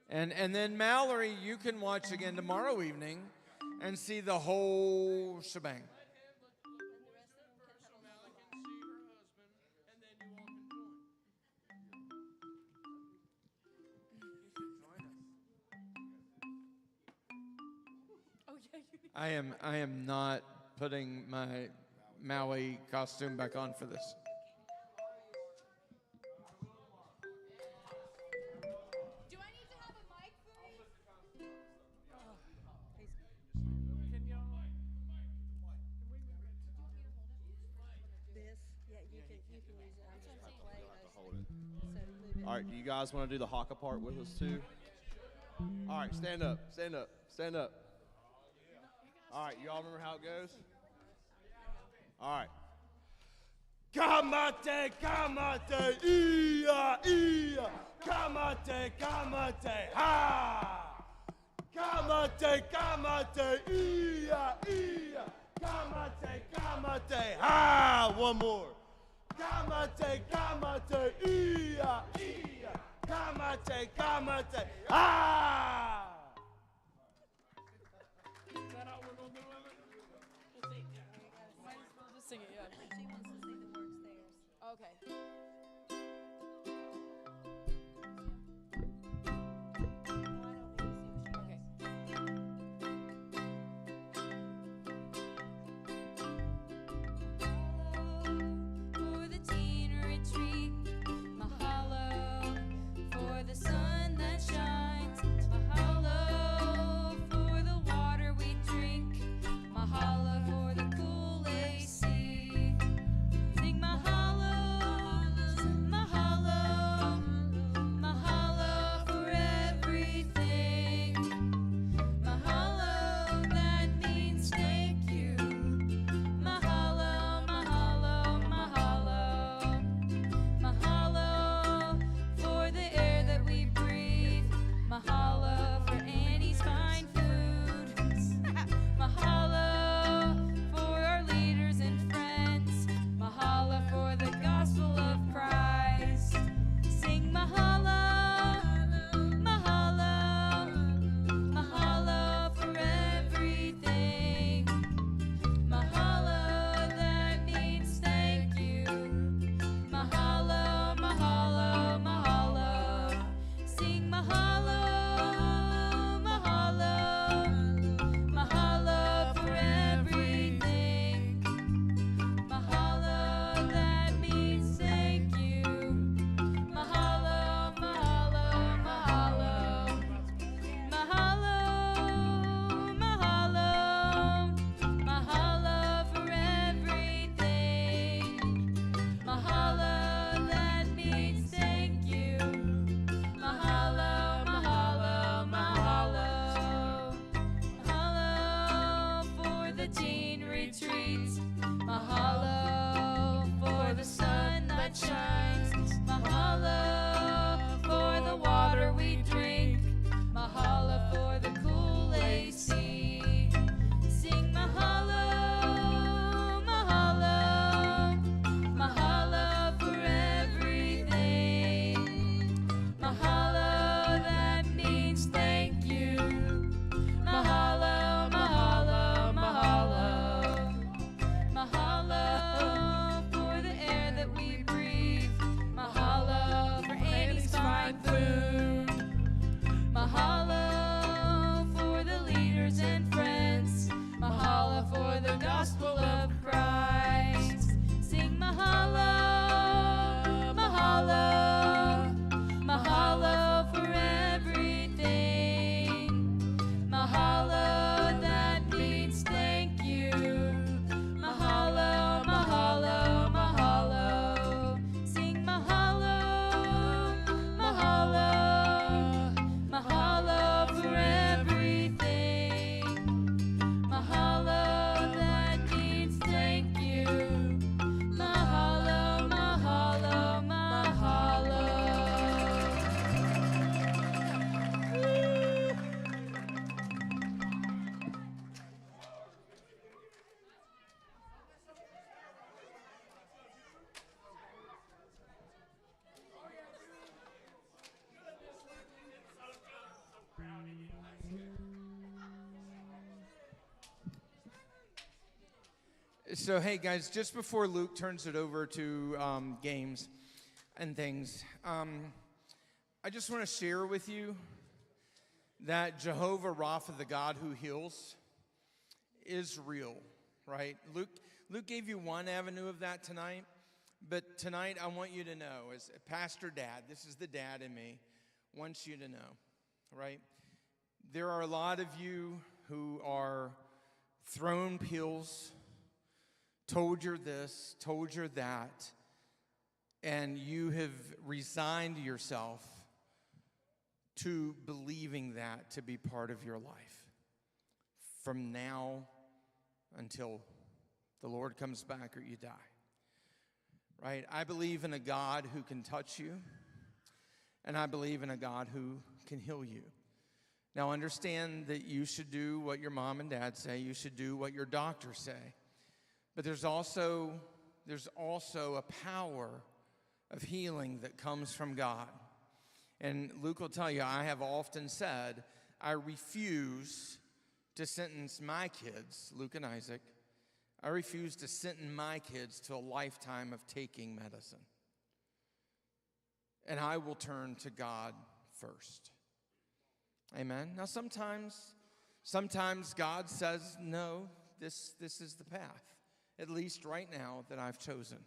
And then Mallory, you can watch again tomorrow evening and see the whole shebang. I am not putting my Maui costume back on for this. Do I need to have a mic for me? Can y'all? This? Yeah, you can use it. I'm just gonna play those. So move it. All right, do you guys want to do the haka part with us too? All right, stand up, stand up, stand up. All right, you all remember how it goes? All right. Kamate, kamate, iya, iya. Kamate, kamate, ha. Kamate, kamate, iya, iya. Kamate, kamate, ha. One more. Kamate, kamate, iya, iya. Kamate, kamate, ha. Is that all we're gonna do with it? We'll see. Might as well just sing it, yeah. She wants to see the words theirs. Okay. For the teen retreat, mahalo. For the sun that shines, mahalo. For the water we drink, mahalo. For the cool AC, sing mahalo So, hey, guys, just before Luke turns it over to games and things, I just want to share with you that Jehovah Rapha, the God who heals, is real, right? Luke gave you one avenue of that tonight, but tonight I want you to know, as a pastor dad, this is the dad in me, wants you to know, right? There are a lot of you who are thrown pills, told you're this, told you're that, and you have resigned yourself to believing that to be part of your life from now until the Lord comes back or you die, right? I believe in a God who can touch you, and I believe in a God who can heal you. Now, understand that you should do what your mom and dad say. You should do what your doctors say. But there's also a power of healing that comes from God. And Luke will tell you, I have often said, I refuse to sentence my kids, Luke and Isaac, I refuse to sentence my kids to a lifetime of taking medicine. And I will turn to God first. Amen. Now sometimes God says, no, this is the path, at least right now, that I've chosen.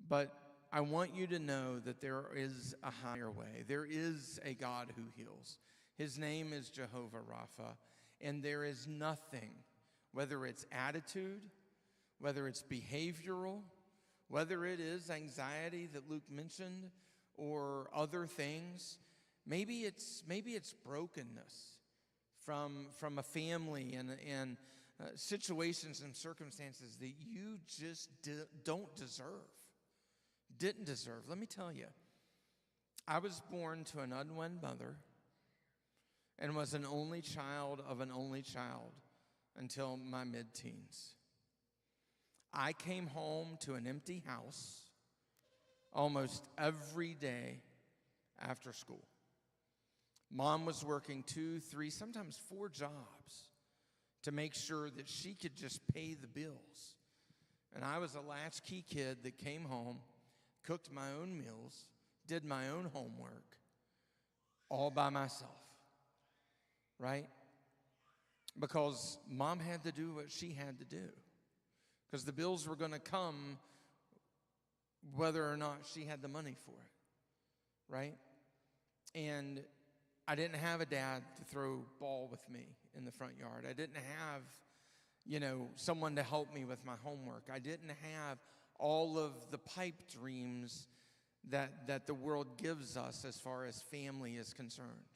But I want you to know that there is a higher way. There is a God who heals. His name is Jehovah Rapha. And there is nothing, whether it's attitude, whether it's behavioral, whether it is anxiety that Luke mentioned, or other things. Maybe it's brokenness from a family and situations and circumstances that you just didn't deserve. Let me tell you, I was born to an unwed mother and was an only child of an only child until my mid-teens. I came home to an empty house almost every day after school. Mom was working 2, 3, sometimes 4 jobs to make sure that she could just pay the bills. And I was a latchkey kid that came home, cooked my own meals, did my own homework, all by myself, right? Because Mom had to do what she had to do. Because the bills were going to come whether or not she had the money for it, right? And I didn't have a dad to throw ball with me in the front yard. I didn't have, someone to help me with my homework. I didn't have all of the pipe dreams that the world gives us as far as family is concerned.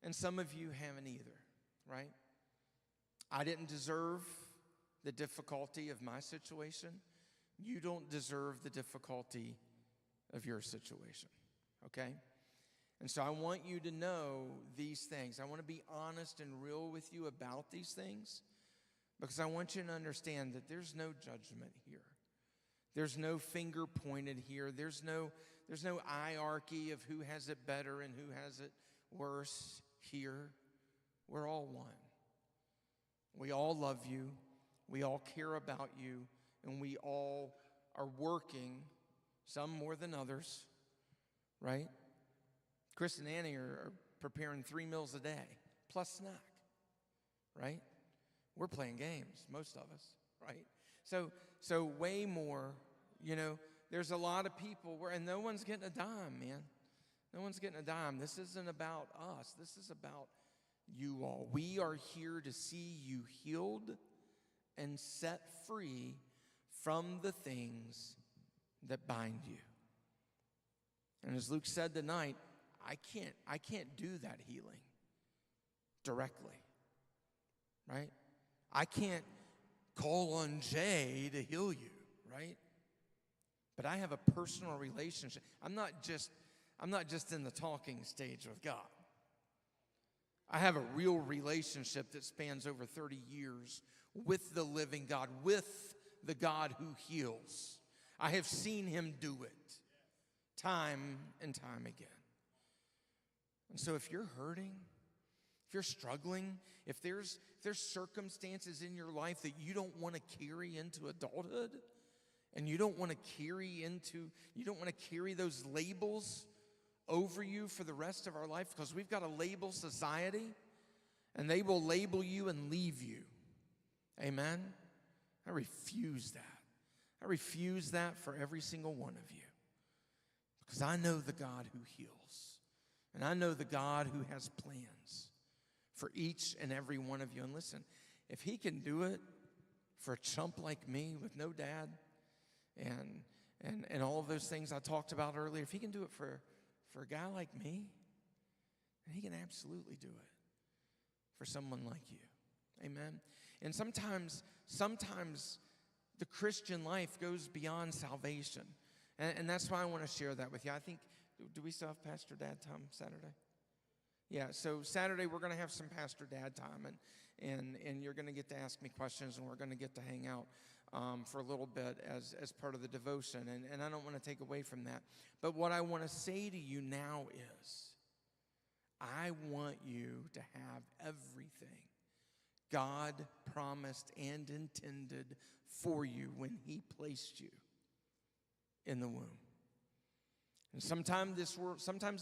And some of you haven't either, right? I didn't deserve the difficulty of my situation. You don't deserve the difficulty of your situation, okay? And so I want you to know these things. I want to be honest and real with you about these things because I want you to understand that there's no judgment here. There's no finger pointed here. There's no hierarchy of who has it better and who has it worse here. We're all one. We all love you. We all care about you. And we all are working, some more than others, right? Chris and Annie are preparing 3 meals a day, plus snack, right? We're playing games, most of us, right? So way more, there's a lot of people and no one's getting a dime, man. No one's getting a dime. This isn't about us. This is about you all. We are here to see you healed and set free from the things that bind you. And as Luke said tonight, I can't do that healing directly, right? I can't call on Jay to heal you, right? But I have a personal relationship. I'm not just in the talking stage with God. I have a real relationship that spans over 30 years with the living God, with the God who heals. I have seen him do it time and time again. And so if you're hurting, if you're struggling, if there's circumstances in your life that you don't want to carry into adulthood, and you don't want to carry those labels over you for the rest of our life, because we've got a label society, and they will label you and leave you. Amen? I refuse that. I refuse that for every single one of you, because I know the God who heals, and I know the God who has plans for each and every one of you. And listen, if he can do it for a chump like me with no dad and all of those things I talked about earlier, if he can do it for a guy like me, then he can absolutely do it for someone like you. Amen? And sometimes the Christian life goes beyond salvation. And that's why I want to share that with you. I think, do we still have Pastor Dad time Saturday? Yeah, so Saturday we're going to have some Pastor Dad time, and you're going to get to ask me questions, and we're going to get to hang out for a little bit as part of the devotion, and I don't want to take away from that. But what I want to say to you now is, I want you to have everything God promised and intended for you when he placed you in the womb. And sometimes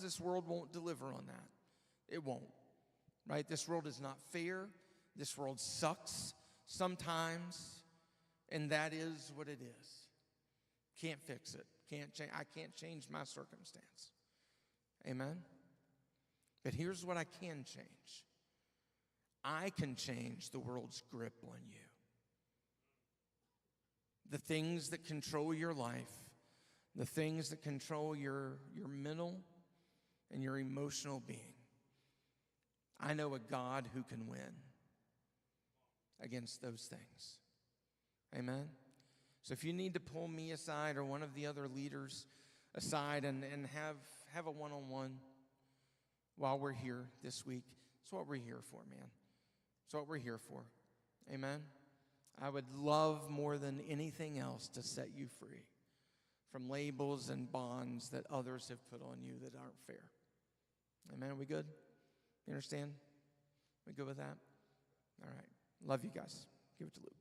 this world won't deliver on that. It won't, right? This world is not fair. This world sucks sometimes, and that is what it is. Can't fix it. I can't change my circumstance. Amen? But here's what I can change. I can change the world's grip on you. The things that control your life, the things that control your mental and your emotional being. I know a God who can win against those things. Amen? So if you need to pull me aside or one of the other leaders aside and have a one-on-one while we're here this week, that's what we're here for, man. That's what we're here for. Amen? I would love more than anything else to set you free from labels and bonds that others have put on you that aren't fair. Amen? Are we good? You understand? We good with that? All right. Love you guys. Give it to Luke.